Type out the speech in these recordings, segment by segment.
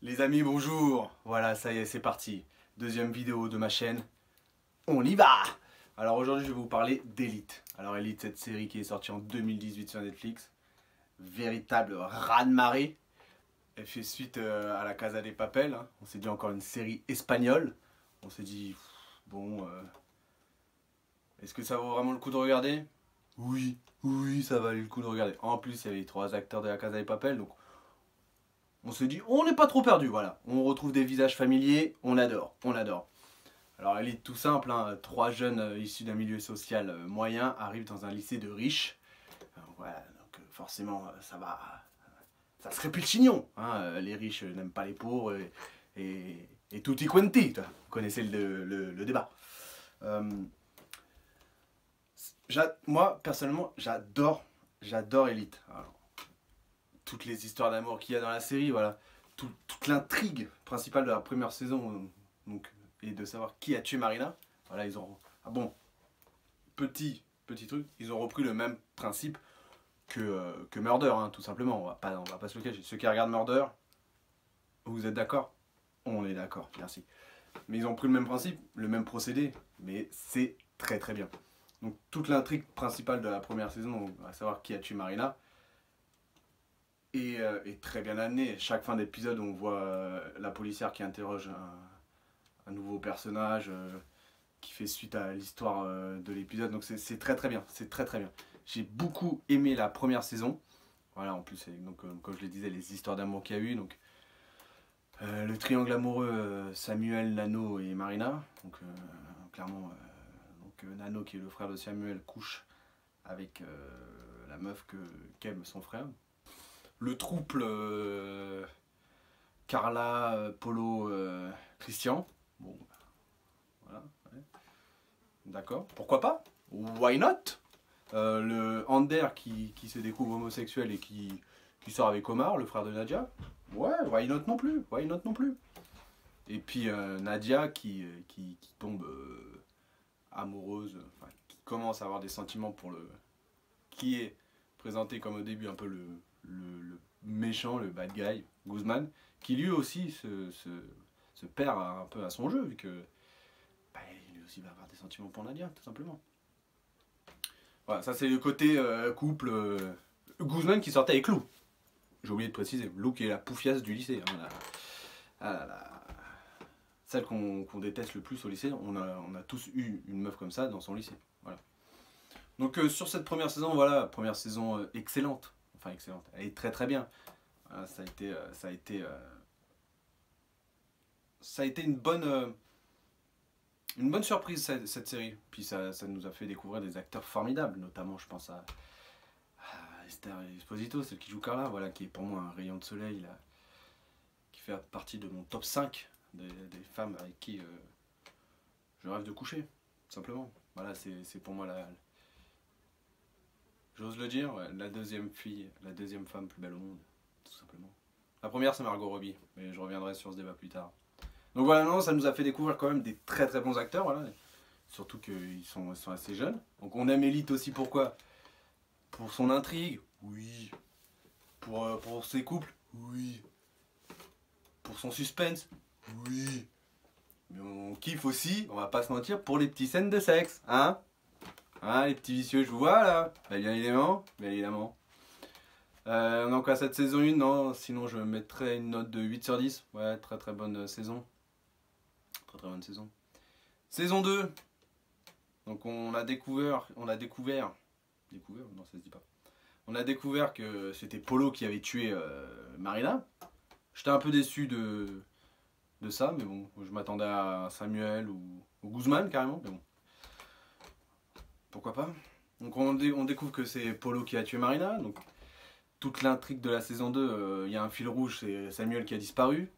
Les amis, bonjour. Voilà, ça y est, c'est parti. Deuxième vidéo de ma chaîne. On y va. Alors aujourd'hui, je vais vous parler d'Elite. Alors Elite, cette série qui est sortie en 2018 sur Netflix. Véritable raz-de-marée. Elle fait suite à la Casa de Papel. Hein. On s'est dit encore une série espagnole. On s'est dit, bon, est-ce que ça vaut vraiment le coup de regarder? Oui, oui, ça valait le coup de regarder. En plus, il y avait les 3 acteurs de la Casa de Papel, donc on se dit, on n'est pas trop perdu, voilà. On retrouve des visages familiers, on adore, on adore. Alors Elite, tout simple, hein, 3 jeunes issus d'un milieu social moyen arrivent dans un lycée de riches. Voilà, donc forcément, ça se répile le chignon. Hein, les riches n'aiment pas les pauvres et tutti quanti, vous connaissez le débat. Moi, personnellement, j'adore Elite. Alors, toutes les histoires d'amour qu'il y a dans la série, voilà. Toute l'intrigue principale de la première saison, donc, et de savoir qui a tué Marina. Voilà, ils ont... Ah bon, petit truc, ils ont repris le même principe que Murder, hein, tout simplement. On va pas se le cacher. Ceux qui regardent Murder, vous êtes d'accord? On est d'accord, merci. Mais ils ont pris le même principe, le même procédé, mais c'est très très bien. Donc toute l'intrigue principale de la première saison, à savoir qui a tué Marina, est très bien amenée. Chaque fin d'épisode, on voit la policière qui interroge un nouveau personnage qui fait suite à l'histoire de l'épisode. Donc c'est très très bien, c'est très très bien. J'ai beaucoup aimé la première saison. Voilà, en plus, donc, comme je le disais, les histoires d'amour qu'il y a eu. Donc, le triangle amoureux Samuel, Nano et Marina. Donc clairement, Nano qui est le frère de Samuel couche avec la meuf qu'aime son frère. Le trouble Carla, Polo, Christian. Bon, voilà. Ouais. D'accord. Pourquoi pas? Why not? Le Ander qui se découvre homosexuel et qui sort avec Omar, le frère de Nadia. Ouais, why not non plus? Why not non plus? Et puis Nadia qui tombe amoureuse, enfin, qui commence à avoir des sentiments pour le... qui est présenté comme au début un peu le méchant, le bad guy, Guzman, qui lui aussi se perd un peu à son jeu, vu que lui aussi va avoir des sentiments pour Nadia, tout simplement. Voilà, ça c'est le côté couple. Guzman qui sortait avec Lou. J'ai oublié de préciser, Lou qui est la poufiasse du lycée. Hein, celle qu'on déteste le plus au lycée. On a tous eu une meuf comme ça dans son lycée. Voilà. Donc sur cette première saison, voilà, première saison excellente. Enfin excellente, elle est très très bien. Voilà, ça a été une bonne surprise cette série. Puis ça nous a fait découvrir des acteurs formidables, notamment je pense à Esther Esposito, celle qui joue Carla, voilà, qui est pour moi un rayon de soleil, là, qui fait partie de mon top 5 des femmes avec qui je rêve de coucher, tout simplement. Voilà, c'est pour moi j'ose le dire, ouais, la deuxième femme plus belle au monde, tout simplement. La première c'est Margot Robbie, mais je reviendrai sur ce débat plus tard. Donc voilà, non, ça nous a fait découvrir quand même des très très bons acteurs, voilà. Surtout qu'ils sont assez jeunes. Donc on aime Elite aussi, pourquoi? Pour son intrigue, oui. Pour ses couples, oui. Pour son suspense, oui. Mais on kiffe aussi, on va pas se mentir, pour les petites scènes de sexe, hein? Hein, les petits vicieux, je vous vois là. Bah, bien évidemment, bien évidemment. Donc à cette saison 1, non, sinon je mettrais une note de 8 sur 10. Ouais, très très bonne saison. Très très bonne saison. Saison 2. Donc on a découvert, non ça se dit pas. On a découvert que c'était Polo qui avait tué Marina. J'étais un peu déçu de ça, mais bon, je m'attendais à Samuel ou Guzman carrément, mais bon. Pourquoi pas. Donc on découvre que c'est Polo qui a tué Marina, donc toute l'intrigue de la saison 2, il y a un fil rouge, c'est Samuel qui a disparu.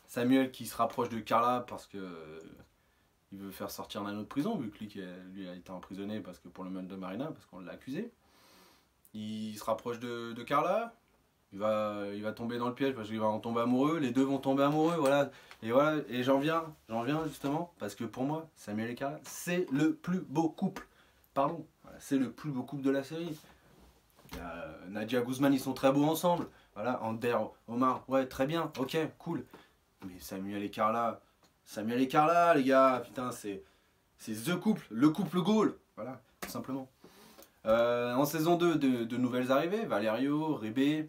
Samuel qui se rapproche de Carla parce que il veut faire sortir Nano de prison, vu que lui a été emprisonné parce que pour le meurtre de Marina, parce qu'on l'a accusé. Il se rapproche de Carla, il va tomber dans le piège parce qu'il va en tomber amoureux, les deux vont tomber amoureux, voilà. Et j'en viens justement, parce que pour moi, Samuel et Carla, c'est le plus beau couple. Pardon, c'est le plus beau couple de la série. Nadia Guzman, ils sont très beaux ensemble. Voilà, Ander, Omar, ouais, très bien, ok, cool. Mais Samuel et Carla, les gars, putain, c'est the couple, le couple goal. Voilà, tout simplement. En saison 2, de nouvelles arrivées, Valerio, Rebe,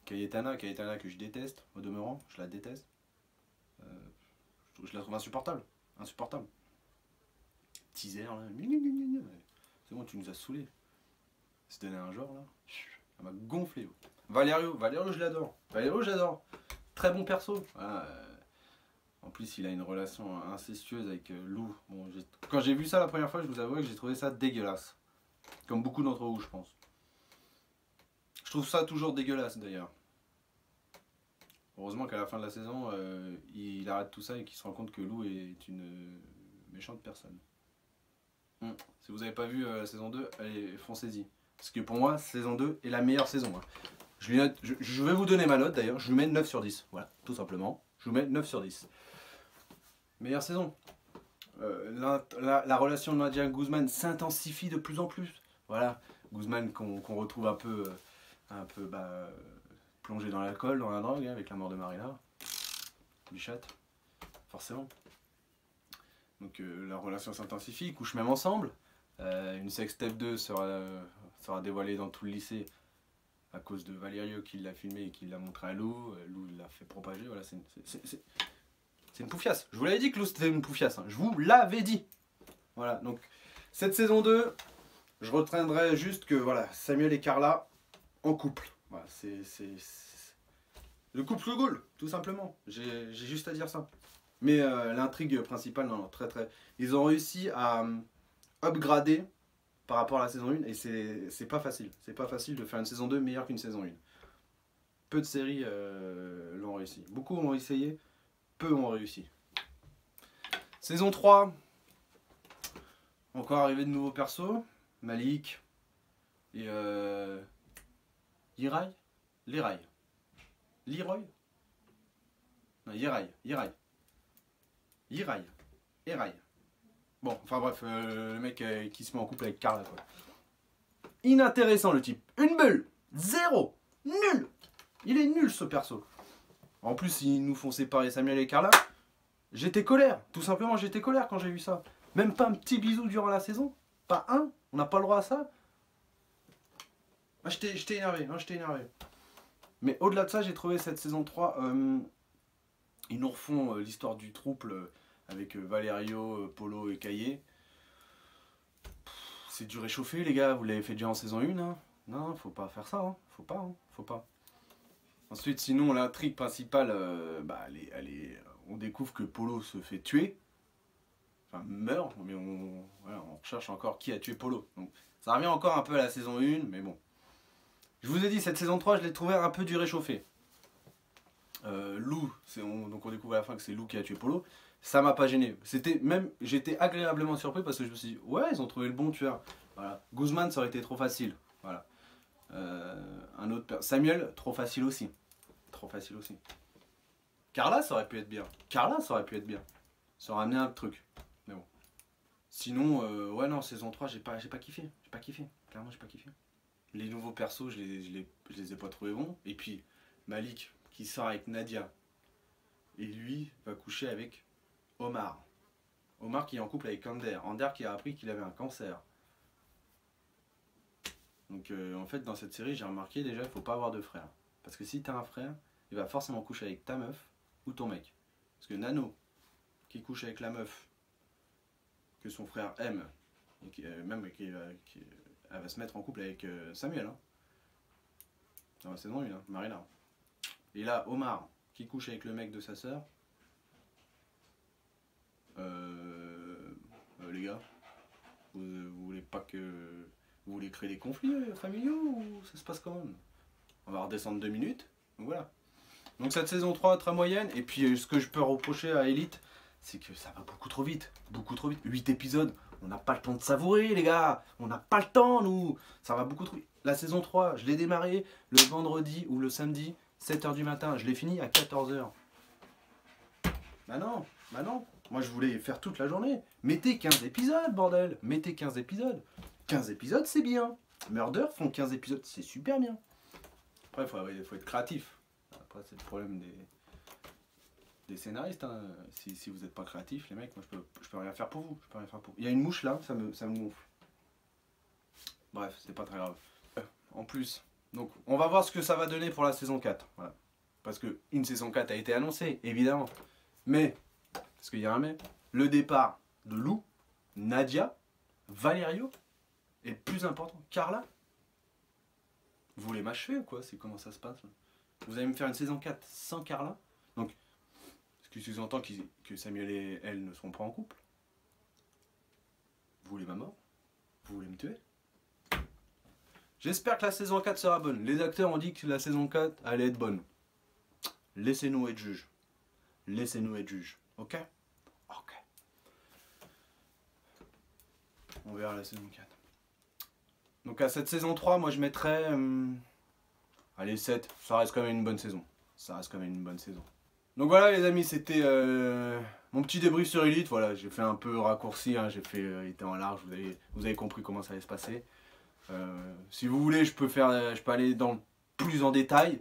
Cayetana que je déteste, au demeurant, je la déteste. Je la trouve insupportable. Teaser, là. C'est bon, tu nous as saoulés. C'est donné un genre, là. Ça m'a gonflé. Valerio, je l'adore. Très bon perso. Voilà, en plus, il a une relation incestueuse avec Lou. Bon, quand j'ai vu ça la première fois, je vous avoue que j'ai trouvé ça dégueulasse. Comme beaucoup d'entre vous, je pense. Je trouve ça toujours dégueulasse, d'ailleurs. Heureusement qu'à la fin de la saison, il arrête tout ça et qu'il se rend compte que Lou est une méchante personne. Si vous n'avez pas vu la saison 2, allez, foncez-y. Parce que pour moi, saison 2 est la meilleure saison. Hein. Je vais vous donner ma note d'ailleurs, je lui mets 9 sur 10. Voilà, tout simplement. Je vous mets 9 sur 10. Meilleure saison. La relation de Nadia et Guzman s'intensifie de plus en plus. Voilà, Guzman qu'on retrouve un peu plongé dans l'alcool, dans la drogue, hein, avec la mort de Marina. Bichat, forcément. Donc la relation s'intensifie, ils couchent même ensemble. Une sextape 2 sera dévoilée dans tout le lycée à cause de Valerio qui l'a filmé et qui l'a montré à Lou. Lou l'a fait propager. Voilà, c'est une poufiasse. Je vous l'avais dit que Lou c'était une poufiasse. Hein. Je vous l'avais dit. Voilà, donc cette saison 2, je retiendrai juste que voilà, Samuel et Carla en couple. Voilà, c'est le couple goal, tout simplement. J'ai juste à dire ça. Mais l'intrigue principale, non, très. Ils ont réussi à upgrader par rapport à la saison 1 et c'est pas facile. C'est pas facile de faire une saison 2 meilleure qu'une saison 1. Peu de séries l'ont réussi. Beaucoup ont essayé, peu ont réussi. Saison 3, encore arrivé de nouveaux persos. Malik et Yeray. Leroy. Non, Yeray. Bon, enfin bref, le mec qui se met en couple avec Carla, quoi. Inintéressant le type. Une bulle. Zéro. Nul. Il est nul ce perso. En plus, ils nous font séparer Samuel et Carla. J'étais colère. Tout simplement, j'étais colère quand j'ai vu ça. Même pas un petit bisou durant la saison. Pas un. On n'a pas le droit à ça. Ah, j'étais énervé. Hein, j'étais énervé. Mais au-delà de ça, j'ai trouvé cette saison 3... ils nous refont l'histoire du trouble avec Valerio, Polo et Caillé. C'est du réchauffé, les gars. Vous l'avez fait déjà en saison 1. Hein. Non, faut pas faire ça. Hein. Faut pas. Ensuite, sinon, l'intrigue principale, on découvre que Polo se fait tuer. Enfin, meurt, mais on recherche encore qui a tué Polo. Donc, ça revient encore un peu à la saison 1, mais bon. Je vous ai dit, cette saison 3, je l'ai trouvé un peu du réchauffé. Lou, donc on découvre à la fin que c'est Lou qui a tué Polo. Ça m'a pas gêné. J'étais agréablement surpris parce que je me suis dit, ouais, ils ont trouvé le bon tueur. Voilà. Guzman, ça aurait été trop facile. Voilà. Samuel, trop facile aussi. Carla, ça aurait pu être bien. Ça aurait amené un truc. Mais bon. Sinon, ouais, non, saison 3, j'ai pas kiffé. Clairement, j'ai pas kiffé. Les nouveaux persos, je les ai pas trouvés bons. Et puis, Malik, qui sort avec Nadia. Et lui va coucher avec Omar. Omar qui est en couple avec Ander. Ander qui a appris qu'il avait un cancer. Donc en fait dans cette série j'ai remarqué déjà il faut pas avoir de frère. Parce que si t'as un frère, il va forcément coucher avec ta meuf ou ton mec. Parce que Nano qui couche avec la meuf que son frère aime, et elle va se mettre en couple avec Samuel. Hein. Dans la saison 1, hein, Marina. Et là Omar qui couche avec le mec de sa sœur. Les gars, vous voulez pas que... Vous voulez créer des conflits familiaux ou ça se passe comment? On va redescendre 2 minutes. Donc voilà. Donc cette saison 3 très moyenne. Et puis ce que je peux reprocher à Elite, c'est que ça va beaucoup trop vite. 8 épisodes. On n'a pas le temps de savourer les gars. On n'a pas le temps nous. Ça va beaucoup trop vite. La saison 3, je l'ai démarré le vendredi ou le samedi, 7h du matin. Je l'ai fini à 14h. Bah non. Moi je voulais faire toute la journée. Mettez 15 épisodes bordel. 15 épisodes, c'est bien. Murder font 15 épisodes, c'est super bien. Après, il faut être créatif. Après, c'est le problème des scénaristes. Hein. Si vous n'êtes pas créatifs, les mecs, moi je peux rien faire pour vous. Je peux rien faire pour vous. Il y a une mouche là, ça me gonfle. Bref, c'est pas très grave. En plus, donc on va voir ce que ça va donner pour la saison 4. Voilà. Parce que une saison 4 a été annoncée, évidemment. Mais, parce qu'il y a un mais, le départ de Lou, Nadia, Valerio, et le plus important, Carla. Vous voulez m'achever ou quoi? C'est comment ça se passe là? Vous allez me faire une saison 4 sans Carla? Donc, ce qui sous-entend que Samuel et elle ne seront pas en couple. Vous voulez ma mort? Vous voulez me tuer? J'espère que la saison 4 sera bonne. Les acteurs ont dit que la saison 4 allait être bonne. Laissez-nous être juges. Laissez-nous être juges. Ok? Ok. On verra la saison 4. Donc à cette saison 3, moi je mettrais... allez, 7. Ça reste quand même une bonne saison. Ça reste quand même une bonne saison. Donc voilà les amis, c'était mon petit débrief sur Elite. Voilà, j'ai fait un peu raccourci. Hein, j'ai fait été en large. Vous avez compris comment ça allait se passer. Si vous voulez, je peux aller dans plus en détail.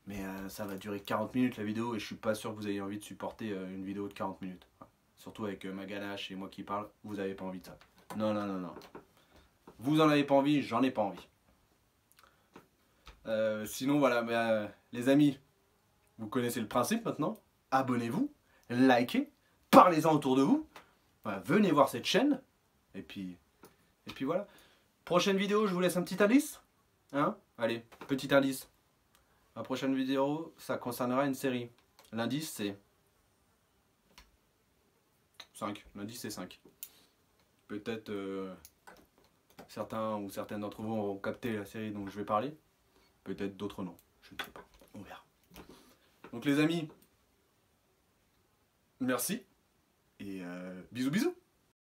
Mais ça va durer 40 minutes la vidéo et je suis pas sûr que vous ayez envie de supporter une vidéo de 40 minutes. Voilà. Surtout avec ma ganache et moi qui parle, vous n'avez pas envie de ça. Non, non, non, non. Vous en avez pas envie, j'en ai pas envie. Sinon voilà, les amis, vous connaissez le principe maintenant. Abonnez-vous, likez, parlez-en autour de vous. Voilà, venez voir cette chaîne. Et puis voilà. Prochaine vidéo, je vous laisse un petit indice. Hein? Allez, petit indice. La prochaine vidéo, ça concernera une série. L'indice, c'est 5. L'indice, c'est 5. Peut-être certains ou certaines d'entre vous auront capté la série dont je vais parler. Peut-être d'autres non. Je ne sais pas. On verra. Donc les amis, merci. Et bisous bisous.